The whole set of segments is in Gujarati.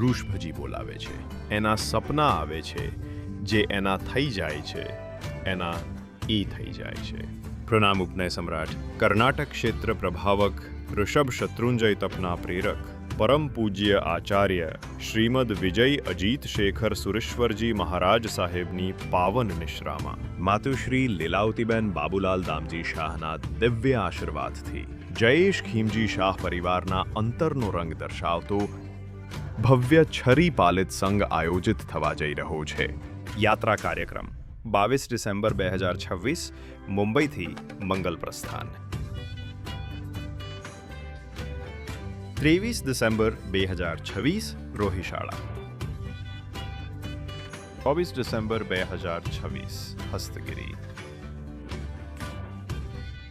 વૃષભજી બોલાવે છે, એના સપના આવે છે, જે એના થઈ જાય છે એના ઈ થઈ જાય છે. પ્રણામ ઉપનય સમ્રાટ. કર્ણાટક ક્ષેત્ર પ્રભાવક ઋષભ શત્રુંજય તપના પ્રેરક પરમ પૂજ્ય આચાર્ય શ્રીમદ વિજય અજીત શેખર સુરેશ્વરજી મહારાજ સાહેબની પાવન નિશ્રામાં માતુશ્રી લીલાવતીબેન બાબુલાલ દામજી શાહના દિવ્ય આશીર્વાદથી જયેશ ખીમજી શાહ પરિવારના અંતરનો રંગ દર્શાવતો ભવ્ય છરી પાલિત સંઘ આયોજિત થવા જઈ રહ્યો છે. યાત્રા કાર્યક્રમ 22 ડિસેમ્બર 2026 મુંબઈથી મંગલ પ્રસ્થાન. 23 ડિસેમ્બર 2026 રોહિશાળા. 24 December 2026 Hastagiri.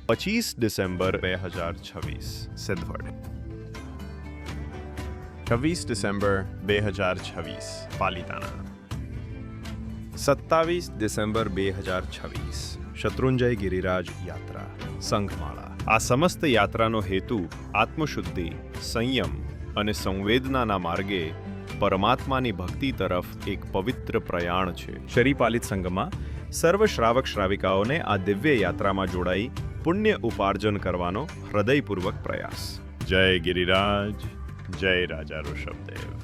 25 December 2026 સિદ્ધવડ. 26 December 2026 Palitana. 27 December 2026 Shatrunjay Giriraj યાત્રા સંઘમાળા. આ સમસ્ત યાત્રાનો હેતુ આત્મશુદ્ધિ, સંયમ અને સંવેદનાના માર્ગે પરમાત્માની ભક્તિ તરફ એક પવિત્ર પ્રયાણ છે. શરીપાલિત સંઘમાં સર્વ શ્રાવક શ્રાવિકાઓને આ દિવ્ય યાત્રામાં જોડાઈ પુણ્ય ઉપાર્જન કરવાનો હૃદયપૂર્વક પ્રયાસ. જય ગિરિરાજ, જય રાજા ઋષભદેવ.